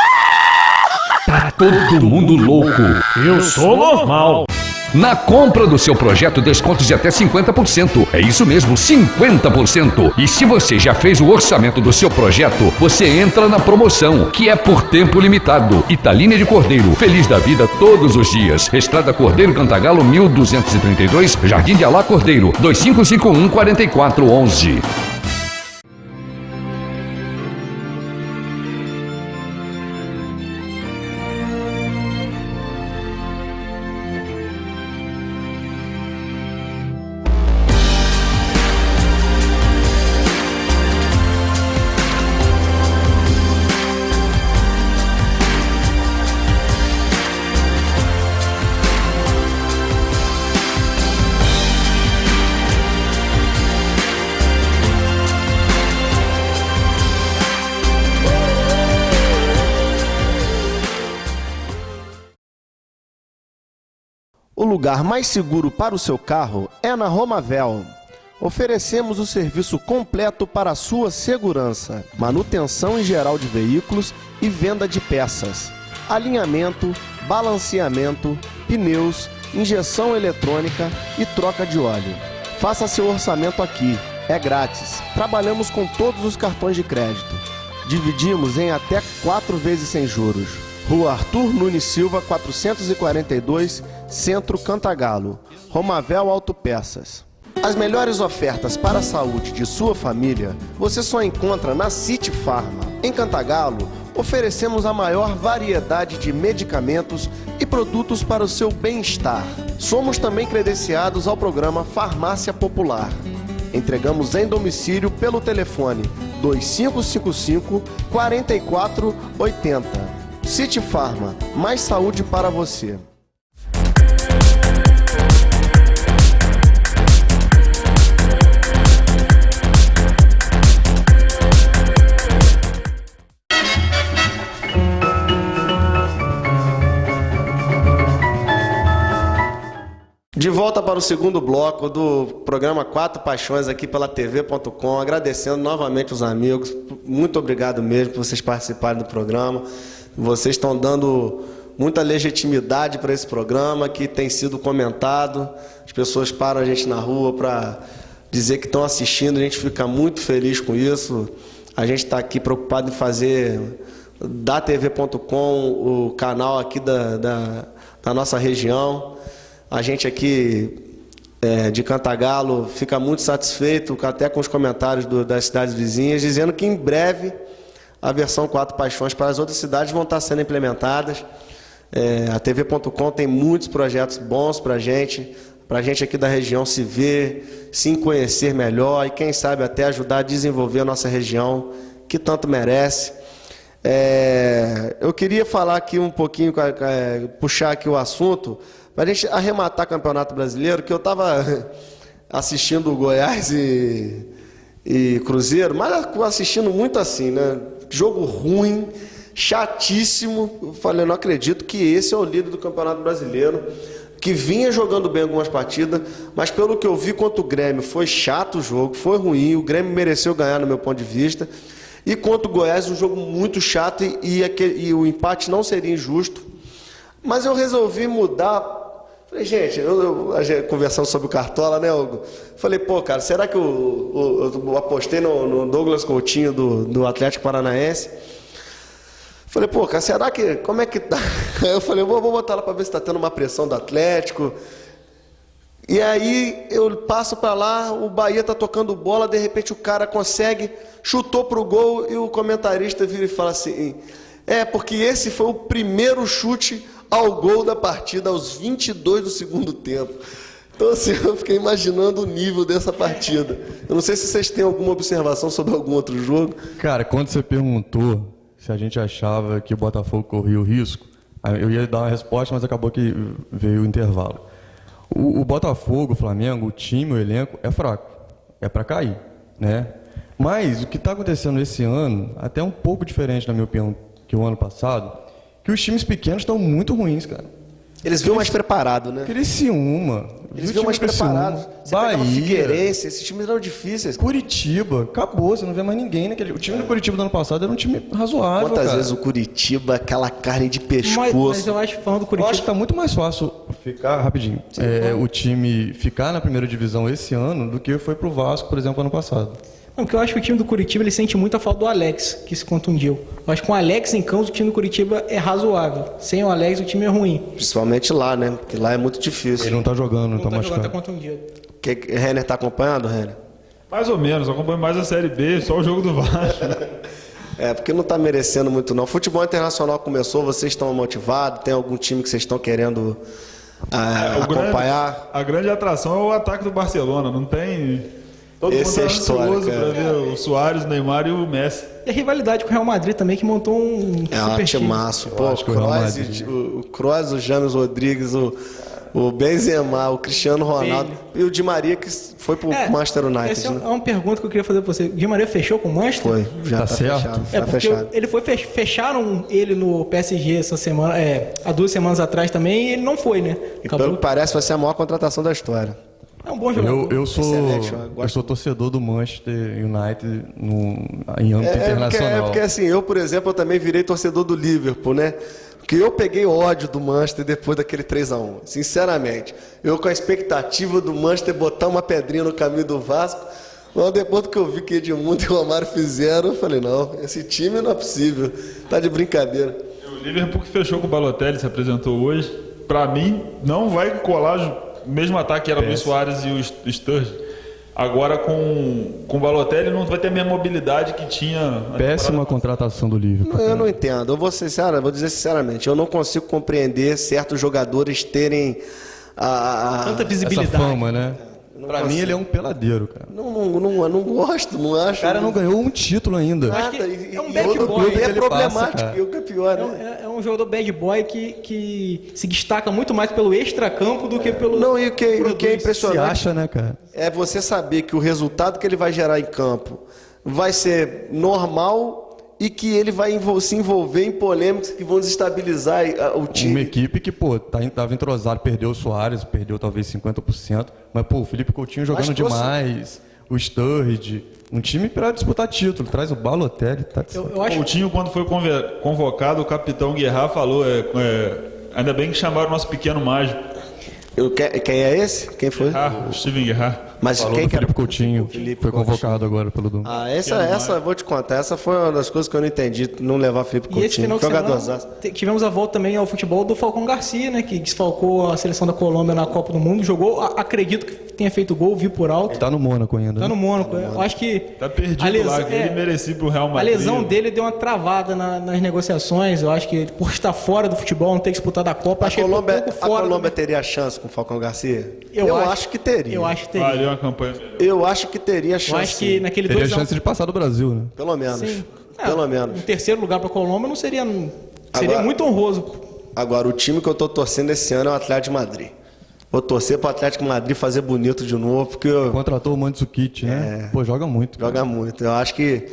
Tá todo mundo louco. Eu sou normal. Na compra do seu projeto, descontos de até 50%. É isso mesmo, 50%. E se você já fez o orçamento do seu projeto, você entra na promoção, que é por tempo limitado. Italínia de Cordeiro, feliz da vida todos os dias. Estrada Cordeiro, Cantagalo, 1232, Jardim de Alá Cordeiro, 2551-4411. O lugar mais seguro para o seu carro é na Romavel. Oferecemos o serviço completo para a sua segurança, manutenção em geral de veículos e venda de peças, alinhamento, balanceamento, pneus, injeção eletrônica e troca de óleo. Faça seu orçamento aqui, é grátis. Trabalhamos com todos os cartões de crédito. Dividimos em até 4 vezes sem juros. Rua Arthur Nunes Silva, 442, Centro Cantagalo. Romavel Autopeças. As melhores ofertas para a saúde de sua família você só encontra na City Pharma. Em Cantagalo, oferecemos a maior variedade de medicamentos e produtos para o seu bem-estar. Somos também credenciados ao programa Farmácia Popular. Entregamos em domicílio pelo telefone 2555-4480. City Pharma, mais saúde para você. De volta para o segundo bloco do programa Quatro Paixões aqui pela TV.com, agradecendo novamente os amigos, muito obrigado mesmo por vocês participarem do programa. Vocês estão dando muita legitimidade para esse programa que tem sido comentado. As pessoas param a gente na rua para dizer que estão assistindo, a gente fica muito feliz com isso. A gente está aqui preocupado em fazer da TV.com o canal aqui da nossa região. A gente aqui de Cantagalo fica muito satisfeito até com os comentários das cidades vizinhas, dizendo que em breve a versão 4 Paixões para as outras cidades vão estar sendo implementadas. A TV.com tem muitos projetos bons para a gente aqui da região se ver, se conhecer melhor e quem sabe até ajudar a desenvolver a nossa região, que tanto merece. Eu queria falar aqui um pouquinho, puxar aqui o assunto, para a gente arrematar o Campeonato Brasileiro, que eu estava assistindo o Goiás e Cruzeiro, mas assistindo muito assim, né? Jogo ruim, chatíssimo. Eu falei, não acredito que esse é o líder do Campeonato Brasileiro, que vinha jogando bem algumas partidas, mas pelo que eu vi contra o Grêmio, foi chato o jogo, foi ruim, o Grêmio mereceu ganhar no meu ponto de vista, e contra o Goiás um jogo muito chato e o empate não seria injusto, mas eu resolvi mudar. Falei, gente, conversando sobre o Cartola, né, Hugo? Falei, pô, cara, será que eu apostei no Douglas Coutinho do Atlético Paranaense? Falei, pô, cara, será que... Como é que tá? Aí eu falei, vou botar lá para ver se tá tendo uma pressão do Atlético. E aí eu passo para lá, o Bahia tá tocando bola, de repente o cara consegue, chutou pro gol e o comentarista vira e fala assim, porque esse foi o primeiro chute ao gol da partida, aos 22 do segundo tempo. Então, assim, eu fiquei imaginando o nível dessa partida. Eu não sei se vocês têm alguma observação sobre algum outro jogo. Cara, quando você perguntou se a gente achava que o Botafogo corria o risco, eu ia dar uma resposta, mas acabou que veio o intervalo. O Botafogo, o Flamengo, o time, o elenco é fraco, é para cair, né? Mas o que está acontecendo esse ano, até um pouco diferente, na minha opinião, que o ano passado, que os times pequenos estão muito ruins, cara. Eles vinham mais preparados, né? Criciúma. Eles vinham mais preparados. Você pegava o Figueirense, esses times eram difíceis. Curitiba, acabou, você não vê mais ninguém naquele... O time do Curitiba do ano passado era um time razoável, Quantas cara. vezes o Curitiba, aquela carne de pescoço... Mas eu acho, falando do Curitiba... Eu acho que tá muito mais fácil ficar, rapidinho, o time ficar na primeira divisão esse ano do que foi pro Vasco, por exemplo, ano passado. Não, porque eu acho que o time do Curitiba ele sente muita falta do Alex, que se contundiu. Eu acho que com o Alex em campo, o time do Curitiba é razoável. Sem o Alex, o time é ruim. Principalmente lá, né? Porque lá é muito difícil. Ele não tá jogando, não tá machucado. Tá contundido. Renner tá acompanhando, Renner? Mais ou menos, eu acompanho mais a Série B, só o jogo do Vasco. Porque não tá merecendo muito, não. Futebol internacional começou, vocês estão motivados? Tem algum time que vocês estão querendo acompanhar? A grande atração é o ataque do Barcelona, não tem... Todo Esse mundo é ansioso histórico, para ver o Suárez, o Neymar e o Messi. E a rivalidade com o Real Madrid também, que montou um super time. Timaço. Pô, o Kroos, o James Rodrigues, o Benzema, o Cristiano Ronaldo e o Di Maria, que foi pro Manchester United. Essa é uma pergunta que eu queria fazer pra você. O Di Maria fechou com o Manchester? Foi, já tá certo. fechado. Tá porque fechado. ele foi fecharam ele no PSG essa semana, há 2 semanas atrás também, e ele não foi, né? E pelo que parece, vai ser a maior contratação da história. É um bom jogador. Eu sou torcedor do Manchester United em âmbito internacional. Porque assim, eu, por exemplo, eu também virei torcedor do Liverpool, né? Porque eu peguei ódio do Manchester depois daquele 3-1, sinceramente. Eu com a expectativa do Manchester botar uma pedrinha no caminho do Vasco, mas depois do que eu vi que Edmundo e o Romário fizeram, eu falei, não, esse time não é possível, tá de brincadeira. O Liverpool que fechou com o Balotelli, se apresentou hoje, pra mim, não vai colar o mesmo ataque que era o Luis Soares e o Sturridge. Agora com o Balotelli não vai ter a mesma mobilidade que tinha... Péssima contratação do Liverpool. Eu não entendo. Eu vou dizer sinceramente, eu não consigo compreender certos jogadores terem tanta visibilidade. Essa fama, né? Pra mim ele é um peladeiro, cara. Não gosto, não acho. O cara não ganhou um título ainda. Acho que é um E bad outro boy. clube é ele problemático, passa, e o que é pior, né? É um jogador bad boy que se destaca muito mais pelo extracampo do que pelo... Não, e o que é Se impressionante acha, né, cara? é você saber que o resultado que ele vai gerar em campo vai ser normal e que ele vai se envolver em polêmicas que vão desestabilizar o time. Uma equipe que, tava entrosado, perdeu o Soares, perdeu talvez 50%, mas, o Felipe Coutinho jogando demais, o Sturridge, um time para disputar título, traz o Balotelli. Eu acho... Coutinho, quando foi convocado, o capitão Guerra falou, ainda bem que chamaram o nosso pequeno mágico. Quem é esse? Quem foi? Steven Gerrard. Mas Falou quem do que era? Felipe Coutinho, Felipe foi Coutinho. convocado agora pelo Dom. Essa vou te contar. Essa foi uma das coisas que eu não entendi, não levar Felipe E esse final Coutinho. de semana Jogadorzaço. tivemos a volta também ao futebol do Falcão Garcia, né? Que desfalcou a seleção da Colômbia na Copa do Mundo. Jogou, acredito que tenha feito gol, vi por alto. Tá no Mônaco ainda. Tá né? no Mônaco. Eu acho que Tá perdido a lesão- lá, que ele merecia pro Real a Madrid. lesão dele deu uma travada nas negociações. Eu acho que por estar fora do futebol, não ter disputado a Copa, acho que ele ficou um pouco A fora. Colômbia teria chance com o Falcão Garcia? Eu acho que teria. Eu acho que teria. Faria uma campanha melhor. Eu acho que teria chance. Eu acho que naquele Teria 2x1. chance de passar do Brasil, né? Pelo menos. Sim. Pelo menos. Um terceiro lugar para a Colômbia não seria. Seria Agora- muito honroso. Agora, o time que eu tô torcendo esse ano é o Atlético de Madrid. Vou torcer pro Atlético de Madrid fazer bonito de novo, porque Contratou o Mandzukic, né? Pô, joga muito. joga muito. Eu acho que...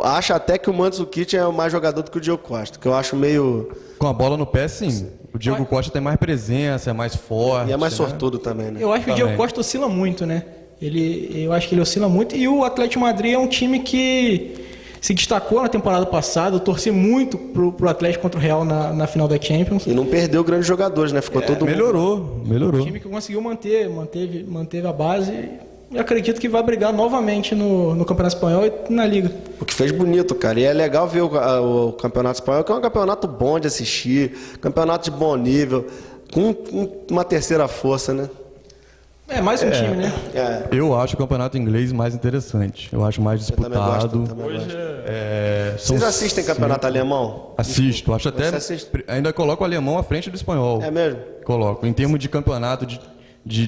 Acho até que o Mandzukic é mais jogador do que o Diego Costa, que eu acho meio... Com a bola no pé, sim. O Diego Costa tem mais presença, é mais forte. E é mais né? sortudo também, né? Eu acho que o Também. Diego Costa oscila muito, né? Eu acho que ele oscila muito. E o Atlético de Madrid é um time que se destacou na temporada passada. Eu torci muito pro Atlético contra o Real na final da Champions. E não perdeu grandes jogadores, né? Ficou todo mundo... Melhorou. Um time que conseguiu manteve a base. E acredito que vai brigar novamente no Campeonato Espanhol e na Liga. O que fez bonito, cara. E é legal ver o Campeonato Espanhol, que é um campeonato bom de assistir, campeonato de bom nível, com uma terceira força, né? É mais um time, né? É. Eu acho o campeonato inglês mais interessante. Eu acho mais Eu também gosto. disputado. Também gosto. São Vocês assistem campeonato alemão? Assisto. Acho até. Você assiste? Ainda coloco o alemão à frente do espanhol. É mesmo? Coloco. Em termos de campeonato,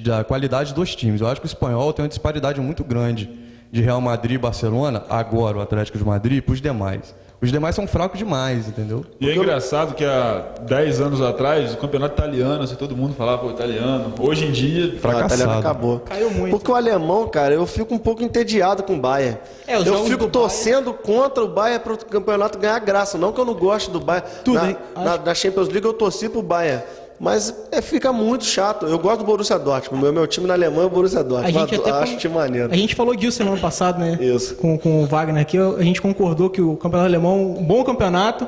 da qualidade dos times. Eu acho que o espanhol tem uma disparidade muito grande de Real Madrid e Barcelona, agora o Atlético de Madrid, para os demais. Os demais são fracos demais, entendeu? E é engraçado que há 10 anos atrás, o campeonato italiano, assim, todo mundo falava, pô, italiano. Hoje em dia, O Fracassado. italiano acabou. Caiu muito. Porque o alemão, cara, eu fico um pouco entediado com o Bayern. Os Eu jogos fico do torcendo contra o Bayern para o campeonato ganhar graça. Não que eu não goste do Bayern. Tudo, hein? Na Champions League eu torci pro Bayern. Mas fica muito chato. Eu gosto do Borussia Dortmund. Meu time na Alemanha é o Borussia Dortmund. Acho que maneiro. A gente falou disso semana passada, né? Isso. Com o Wagner aqui. A gente concordou que o campeonato alemão é um bom campeonato.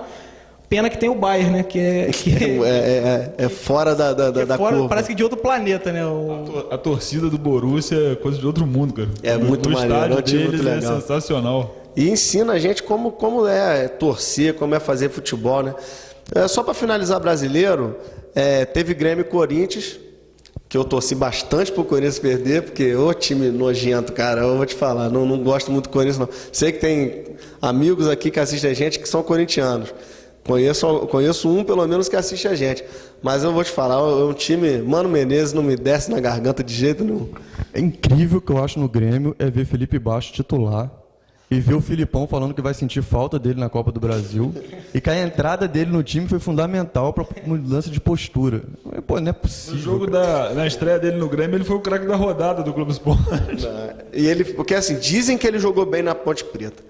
Pena que tem o Bayern, né? É fora da fora, curva. parece que de outro planeta, né? a torcida do Borussia é coisa de outro mundo, cara. É muito o maneiro, estádio é um time deles muito é legal. sensacional. E ensina a gente como é torcer, como é fazer futebol, né? Só para finalizar brasileiro, teve Grêmio e Corinthians, que eu torci bastante pro Corinthians perder, porque ô time nojento, cara, eu vou te falar, não gosto muito do Corinthians, não. Sei que tem amigos aqui que assistem a gente que são corintianos. Conheço um, pelo menos, que assiste a gente. Mas eu vou te falar, é um time... Mano Menezes não me desce na garganta de jeito nenhum. É incrível o que eu acho no Grêmio é ver Felipe Baixo titular e ver o Filipão falando que vai sentir falta dele na Copa do Brasil e que a entrada dele no time foi fundamental para mudança de postura. Pô, não é No possível. jogo na estreia dele no Grêmio, ele foi o craque da rodada do Globo Esporte. Porque assim, dizem que ele jogou bem na Ponte Preta.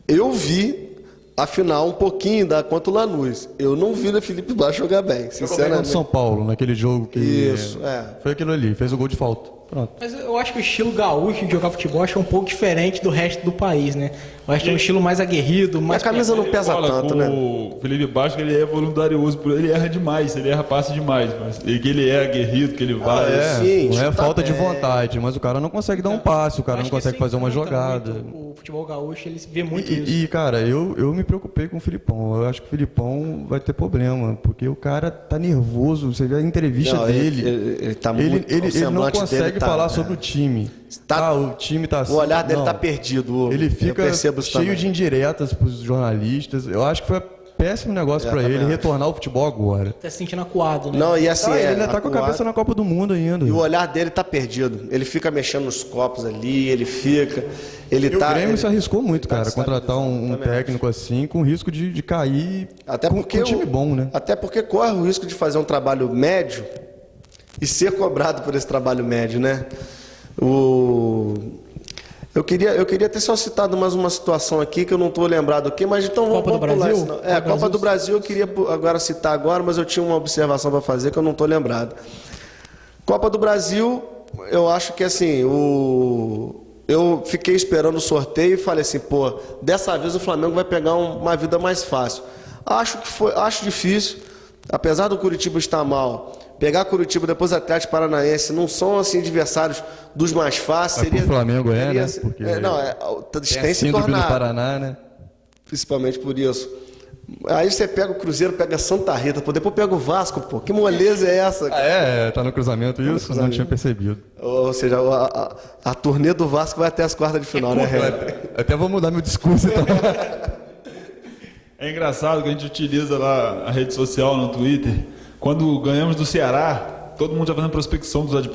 Eu vi a final um pouquinho contra o Lanús. Eu não vi o Felipe Baixo jogar bem, Jogou bem contra o sinceramente. São Paulo, naquele jogo que... Isso, Foi aquilo ali, fez o gol de falta. Pronto. Mas eu acho que o estilo gaúcho de jogar futebol acho que é um pouco diferente do resto do país, né? Eu acho que é um estilo mais aguerrido, mais... A camisa não pesa Fala tanto, com né? o Felipe Baixo que ele é voluntarioso, ele erra demais, ele erra passe demais, e que ele é aguerrido, que ele vai. Sim, não é chuta falta de bem. vontade, mas o cara não consegue dar um passe, o cara Acho não que consegue isso fazer uma encanta jogada. muito O futebol gaúcho, ele vê muito isso. E, cara, eu me preocupei com o Filipão. Eu acho que o Filipão vai ter problema, porque o cara tá nervoso. Você vê a entrevista Não, dele. ele tá Ele, muito... ele, o ele não semblante consegue dele tá- falar sobre o time. O time tá assim. O olhar dele não. tá perdido. Ele eu fica percebo isso cheio também. de indiretas pros jornalistas. Eu acho que foi péssimo negócio pra também ele acho. retornar ao futebol agora. Tá se sentindo acuado, né? Não, e assim... Ele ainda tá com a acuado. cabeça na Copa do Mundo ainda. E o olhar dele tá perdido. Ele fica mexendo nos copos ali, ele fica... Ele E tá, o Grêmio ele- se arriscou muito, tá cara, contratar um também técnico assim, com risco de cair Até com porque um time bom, né? Até porque corre o risco de fazer um trabalho médio e ser cobrado por esse trabalho médio, né? Eu queria ter só citado mais uma situação aqui que eu não estou lembrado aqui, mas então Copa do vamos pular Brasil? isso, não. A Copa do Brasil eu queria agora citar agora, mas eu tinha uma observação para fazer que eu não estou lembrado. Copa do Brasil, eu acho que assim, eu fiquei esperando o sorteio e falei assim, pô, dessa vez o Flamengo vai pegar uma vida mais fácil. Acho difícil, apesar do Curitiba estar mal, pegar Curitiba, depois Atlético Paranaense, não são assim adversários dos mais fáceis. Pro Flamengo né? Porque tem se tornado. tornado. Paraná, né? Principalmente por isso. Aí você pega o Cruzeiro, pega Santa Rita, pô, depois pega o Vasco, pô. Que moleza é essa? Tá no cruzamento isso? Cruzamento. Não tinha percebido. Ou seja, a turnê do Vasco vai até as quartas de final, né, Até vou mudar meu discurso, então. É engraçado que a gente utiliza lá a rede social no Twitter. Quando ganhamos do Ceará, todo mundo já fazendo prospecção dos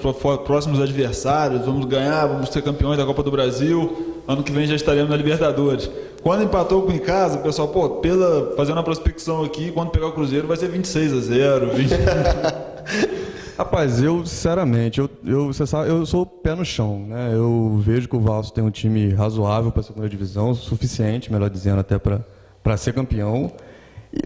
próximos adversários. Vamos ganhar, vamos ser campeões da Copa do Brasil. Ano que vem já estaremos na Libertadores. Quando empatou com o Icasa, o pessoal, fazendo a prospecção aqui, quando pegar o Cruzeiro vai ser 26-0. Rapaz, eu sinceramente, você sabe, eu sou pé no chão, né? Eu vejo que o Vasco tem um time razoável para a segunda divisão, suficiente, melhor dizendo, até para ser campeão.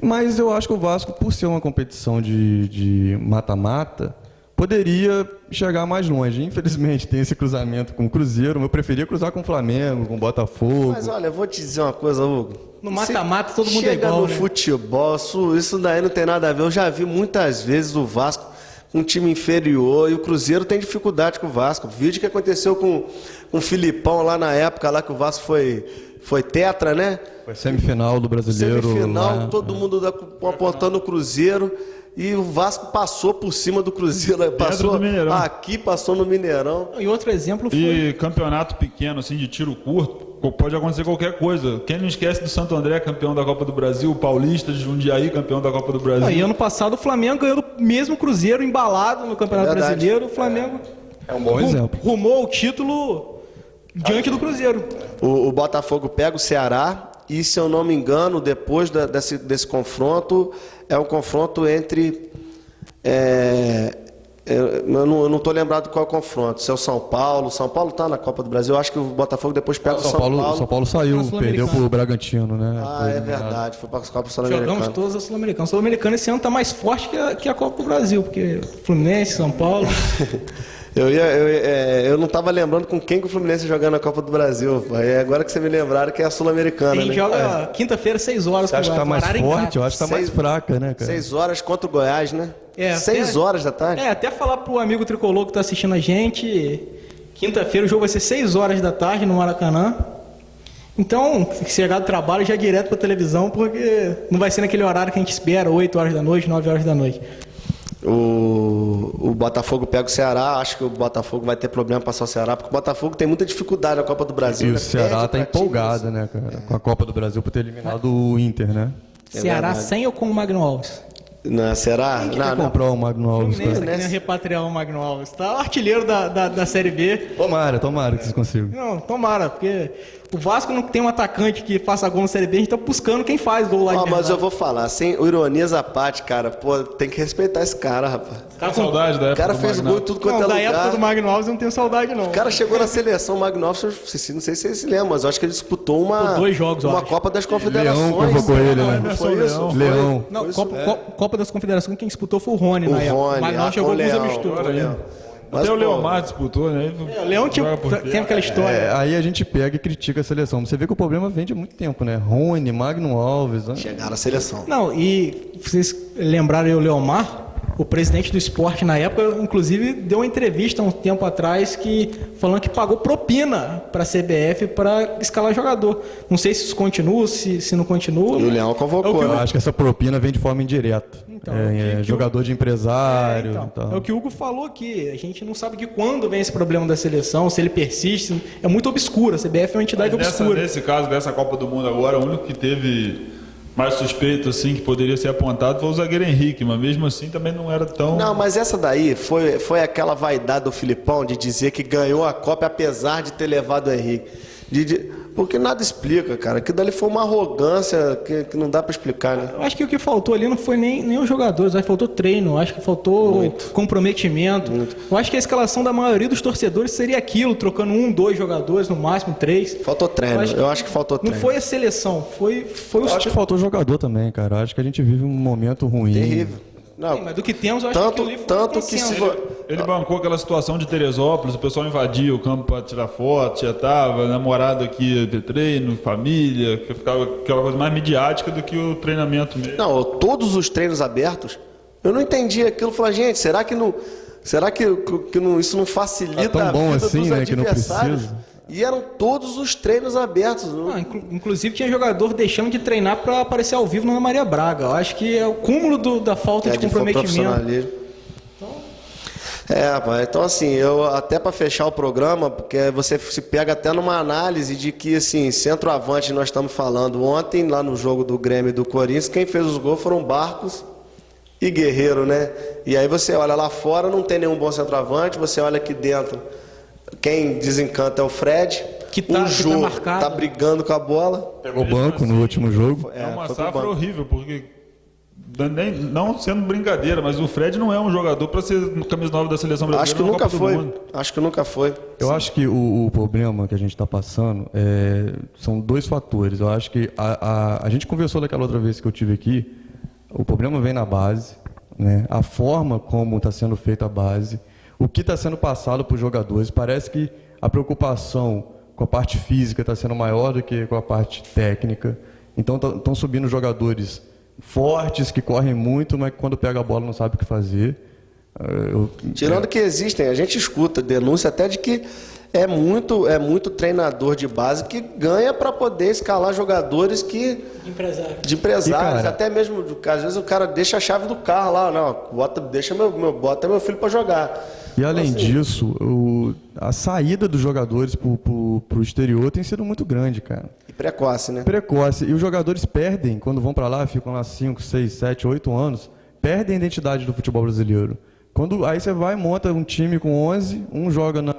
Mas eu acho que o Vasco, por ser uma competição de mata-mata, poderia chegar mais longe. Infelizmente, tem esse cruzamento com o Cruzeiro. Eu preferia cruzar com o Flamengo, com o Botafogo. Mas olha, eu vou te dizer uma coisa, Hugo. No mata-mata, todo mundo é chega igual, no né? futebol, isso daí não tem nada a ver. Eu já vi muitas vezes o Vasco com um time inferior e o Cruzeiro tem dificuldade com o Vasco. O vídeo que aconteceu com o Filipão lá na época, lá que o Vasco foi tetra, né? Foi semifinal do Brasileiro. Semifinal, lá, todo mundo apontando o Cruzeiro. E o Vasco passou por cima do Cruzeiro. Passou do Mineirão. aqui, passou no Mineirão. E outro exemplo foi... E campeonato pequeno, assim, de tiro curto, pode acontecer qualquer coisa. Quem não esquece do Santo André, campeão da Copa do Brasil, o Paulista de Jundiaí, campeão da Copa do Brasil. E ano passado o Flamengo ganhou do mesmo Cruzeiro embalado no Campeonato Brasileiro. O Flamengo é um bom exemplo. Rumou o título diante do Cruzeiro. O Botafogo pega o Ceará e, se eu não me engano, depois desse confronto, é um confronto entre... eu não estou lembrado qual é o confronto. Se é o São Paulo. São Paulo está na Copa do Brasil. Eu acho que o Botafogo depois pega o São Paulo. São Paulo saiu, perdeu para o Bragantino, né? É verdade. Foi para a Copa Sul-Americana. Jogamos todos a Sul-Americana. A Sul-Americana esse ano está mais forte que a Copa do Brasil, porque Fluminense, São Paulo... Eu não estava lembrando com quem que o Fluminense jogando na Copa do Brasil. É agora que você me lembraram que é a Sul-Americana. A gente joga quinta-feira, 6 horas. Você acha que está mais forte? Eu acho que está mais fraca, né, cara? 6 horas contra o Goiás, né? 6 horas da tarde. Até falar pro amigo tricolor que está assistindo a gente, quinta-feira o jogo vai ser 6 horas da tarde no Maracanã. Então, chegar do trabalho já direto para televisão, porque não vai ser naquele horário que a gente espera, 8 horas da noite, 9 horas da noite. O Botafogo pega o Ceará. Acho que o Botafogo vai ter problema para passar o Ceará, porque o Botafogo tem muita dificuldade na Copa do Brasil. E o Ceará está empolgado, né, cara, com a Copa do Brasil por ter eliminado o Inter, né? Ceará sem ou com o Magno Alves? Não, será? Quem quer comprar o Magno Alves? Fluminense querendo repatriar o Magno Alves. Tá artilheiro da Série B. Tomara que vocês consigam. Não, tomara, porque o Vasco não tem um atacante que faça gol na Série B, a gente tá buscando quem faz gol lá de Mas eu vou falar, sem ironias à parte, cara, tem que respeitar esse cara, rapaz. Tá com saudade da época. O cara fez gol em tudo quanto é lugar. Da época do Magno Alves eu não tenho saudade, não. O cara chegou na seleção, o Magno Alves, não sei se vocês se lembram, mas eu acho que ele disputou uma 2 jogos, uma Copa das Confederações. Leão convocou ele, né? Não foi isso? Leão. Não, Copa das Confederações, quem disputou foi o Rony na época. O Magno Alves chegou alguns amistosos. Até o Leomar disputou, né? O Leão tem aquela história. Aí a gente pega e critica a seleção. Você vê que o problema vem de muito tempo, né? Rony, Magno Alves. Né? Chegaram à seleção. Não, e vocês lembraram o Leomar? O presidente do esporte na época, inclusive, deu uma entrevista há um tempo atrás falando que pagou propina para a CBF para escalar jogador. Não sei se isso continua, se não continua. E o Leão convocou. Eu acho que essa propina vem de forma indireta. Então, jogador de empresário. É o que o Hugo falou aqui. A gente não sabe de quando vem esse problema da seleção, se ele persiste. É muito obscuro. A CBF é uma entidade obscura. Nesse caso dessa Copa do Mundo agora, o único que teve mais suspeito assim que poderia ser apontado foi o zagueiro Henrique, mas mesmo assim também não era tão... Não, mas essa daí foi aquela vaidade do Filipão de dizer que ganhou a Copa apesar de ter levado o Henrique. Porque nada explica, cara. Que dali foi uma arrogância que não dá pra explicar, né? Eu acho que o que faltou ali não foi nem os jogadores, acho que faltou treino, acho que faltou comprometimento. Eu acho que a escalação da maioria dos torcedores seria aquilo, trocando 1, 2 jogadores, no máximo 3. Faltou treino, eu acho que faltou treino. Não foi a seleção, foi eu acho que faltou jogador também, cara. Eu acho que a gente vive um momento ruim. Terrível. Não, sim, mas do que temos, eu acho que tanto que ele bancou aquela situação de Teresópolis, o pessoal invadia o campo para tirar foto, já tava, namorado aqui de treino, família, que ficava aquela coisa mais midiática do que o treinamento mesmo. Não, todos os treinos abertos, Eu não entendi aquilo. Falei, gente, será que isso não facilita Tá tão a bom vida assim, dos né, que não adversários? precisa. E eram todos os treinos abertos. Inclusive tinha jogador deixando de treinar para aparecer ao vivo no Ana Maria Braga. Eu acho que é o cúmulo da falta de comprometimento. Rapaz, então assim, eu até para fechar o programa, porque você se pega até numa análise de que, assim, centroavante nós estamos falando ontem, lá no jogo do Grêmio e do Corinthians, quem fez os gols foram Barcos e Guerreiro, né? E aí você olha lá fora, não tem nenhum bom centroavante, você olha aqui dentro, quem desencanta é o Fred, que tá marcado, tá brigando com a bola. Pegou o banco no último jogo. É uma safra horrível, porque não sendo brincadeira, mas o Fred não é um jogador para ser camisa 9 da seleção brasileira. Acho que nunca foi. Eu acho que o problema que a gente está passando são dois fatores. Eu acho que a gente conversou daquela outra vez que eu tive aqui. O problema vem na base, né? A forma como está sendo feita a base, o que está sendo passado para os jogadores. Parece que a preocupação com a parte física está sendo maior do que com a parte técnica. Então estão subindo jogadores fortes, que correm muito, mas que quando pega a bola não sabe o que fazer. Tirando que existem, a gente escuta denúncia até de que é muito treinador de base que ganha para poder escalar jogadores de empresários, até mesmo, às vezes o cara deixa a chave do carro lá, não, bota meu filho para jogar. E além disso, a saída dos jogadores para o exterior tem sido muito grande, cara. E precoce, né? Precoce. E os jogadores perdem, quando vão para lá, ficam lá 5, 6, 7, 8 anos, perdem a identidade do futebol brasileiro. Aí você vai e monta um time com 11, um joga na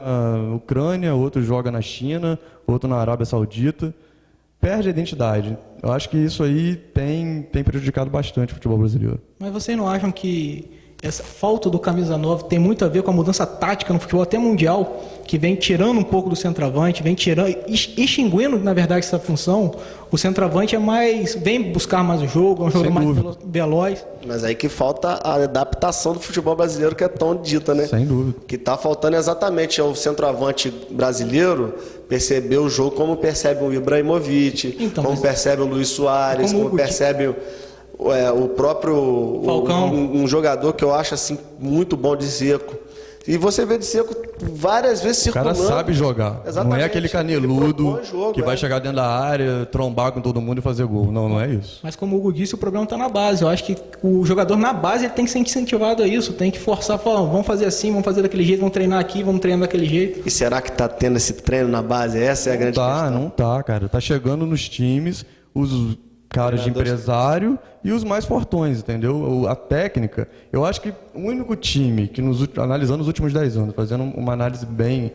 Ucrânia, outro joga na China, outro na Arábia Saudita. Perde a identidade. Eu acho que isso aí tem prejudicado bastante o futebol brasileiro. Mas vocês não acham que essa falta do camisa 9 tem muito a ver com a mudança tática no futebol até mundial, que vem tirando um pouco do centroavante, vem extinguindo, na verdade, essa função? O centroavante vem buscar mais o jogo, é um jogo mais veloz. Mas aí que falta a adaptação do futebol brasileiro, que é tão dita, né? Sem dúvida. Que está faltando exatamente o centroavante brasileiro perceber o jogo como percebe o Ibrahimovic, como percebe o Luiz Soares, como percebe o próprio Falcão. Um jogador que eu acho assim muito bom de Zico. E você vê de Zico várias vezes circulando. O cara sabe jogar. Exatamente. Não é aquele caneludo que vai chegar dentro da área, trombar com todo mundo e fazer gol. Não é isso. Mas como o Hugo disse, o problema está na base. Eu acho que o jogador na base ele tem que ser incentivado a isso, tem que forçar, falar, vamos fazer assim, vamos fazer daquele jeito, vamos treinar aqui, vamos treinar daquele jeito. E será que está tendo esse treino na base? Essa é a grande questão. Não tá, cara. Tá chegando nos times os caras de empresário e os mais fortões, entendeu? A técnica, eu acho que o único time que, analisando os últimos 10 anos, fazendo uma análise bem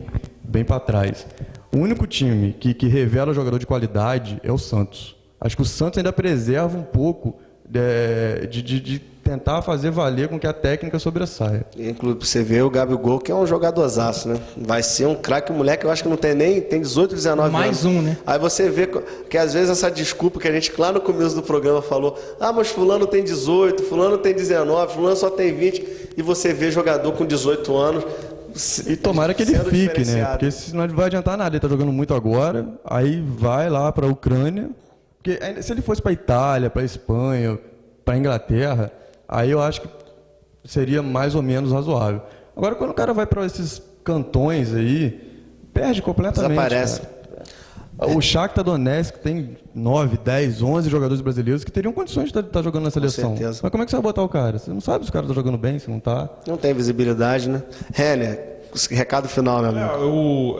para trás, o único time que revela jogador de qualidade é o Santos. Acho que o Santos ainda preserva um pouco de tentar fazer valer com que a técnica sobressaia. Inclusive, você vê o Gabigol, que é um jogadorzaço, né? Vai ser um craque, o moleque, eu acho que não tem 18, 19 anos. Mais um, né? Aí você vê que às vezes essa desculpa que a gente lá no começo do programa falou, mas fulano tem 18, fulano tem 19, fulano só tem 20, e você vê jogador com 18 anos. E tomara que ele fique, né? Porque não vai adiantar nada, ele tá jogando muito agora, aí vai lá para a Ucrânia, porque se ele fosse para Itália, para Espanha, para Inglaterra, aí eu acho que seria mais ou menos razoável. Agora, quando o cara vai para esses cantões aí, perde completamente. Desaparece. O Shakhtar Donetsk tem 9, 10, 11 jogadores brasileiros que teriam condições de estar jogando na seleção. Com certeza. Mas como é que você vai botar o cara? Você não sabe se o cara está jogando bem, se não está. Não tem visibilidade, né? Renner, recado final, meu amigo.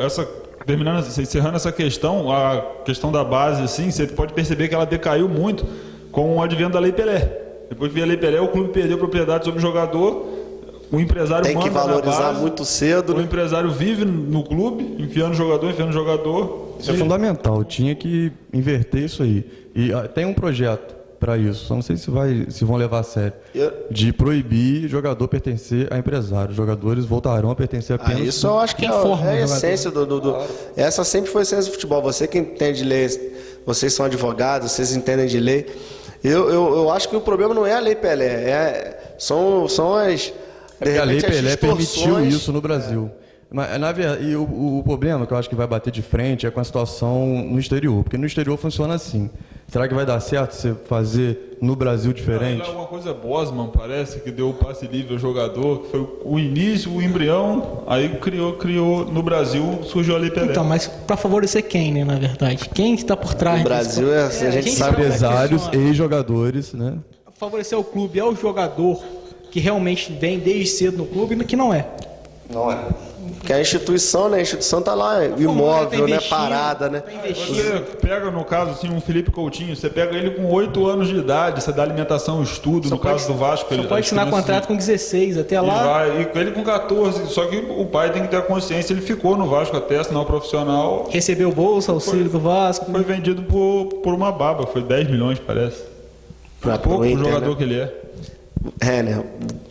Encerrando essa questão, a questão da base, assim, você pode perceber que ela decaiu muito com o advento da Lei Pelé. Depois que veio a Lei Pelé, o clube perdeu propriedade sobre o jogador, o empresário tem que valorizar base, muito cedo. O empresário vive no clube, enfiando jogador. Isso é fundamental, tinha que inverter isso aí. E tem um projeto para isso, só não sei se vão levar a sério, de proibir jogador pertencer a empresário. Os jogadores voltarão a pertencer apenas... Isso eu acho que é a essência Essa sempre foi a essência do futebol. Você que entende de lei, vocês são advogados, vocês entendem de lei. Eu acho que o problema não é a Lei Pelé, são as... a Lei Pelé permitiu isso no Brasil. Mas, e o problema que eu acho que vai bater de frente é com a situação no exterior, porque no exterior funciona assim. Será que vai dar certo você fazer no Brasil diferente? Não, alguma coisa Bosman, parece, que deu o passe livre ao jogador, que foi o início, o embrião, aí criou no Brasil, surgiu ali Pelé. Então, mas para favorecer quem, né, na verdade? Quem está por trás No Brasil, a gente sabe... Empresários e jogadores, né? Favorecer o clube é o jogador que realmente vem desde cedo no clube, que não é. Não é. Porque a instituição, né? A instituição tá lá, imóvel, né? Parada, né? Você pega, no caso, assim, um Felipe Coutinho, você pega ele com 8 anos de idade, você dá alimentação, estudo, no caso do Vasco. Ele pode assinar contrato com 16, até lá... E ele com 14, só que o pai tem que ter a consciência, ele ficou no Vasco até assinar o profissional. Recebeu bolsa, auxílio do Vasco. Foi vendido por uma baba, foi 10 milhões, parece. Pouco o jogador, né, que ele é. É, né?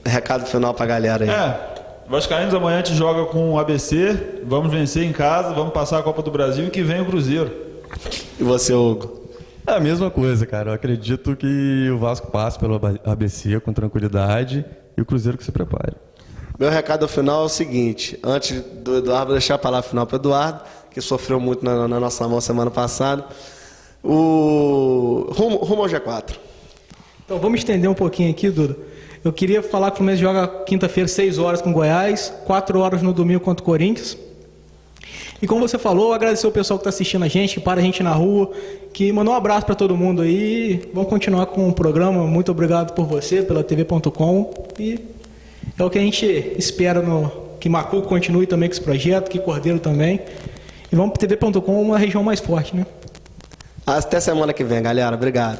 Recado final pra galera aí. Vascaínos amanhã a gente joga com o ABC, vamos vencer em casa, vamos passar a Copa do Brasil e que vem o Cruzeiro. E você, Hugo? É a mesma coisa, cara. Eu acredito que o Vasco passe pelo ABC com tranquilidade e o Cruzeiro que se prepare. Meu recado final é o seguinte, antes do Eduardo, vou deixar a palavra final para o Eduardo, que sofreu muito na nossa mão semana passada. Rumo ao G4. Então vamos estender um pouquinho aqui, Duda. Eu queria falar que o Fluminense joga quinta-feira, 6 horas com Goiás, 4 horas no domingo contra o Corinthians. E como você falou, agradecer o pessoal que está assistindo a gente, que para a gente na rua, que mandou um abraço para todo mundo aí. Vamos continuar com o programa. Muito obrigado por você, pela TV.com. E é o que a gente espera que Macuco continue também com esse projeto, que Cordeiro também. E vamos para TV.com, uma região mais forte, né? Até semana que vem, galera. Obrigado.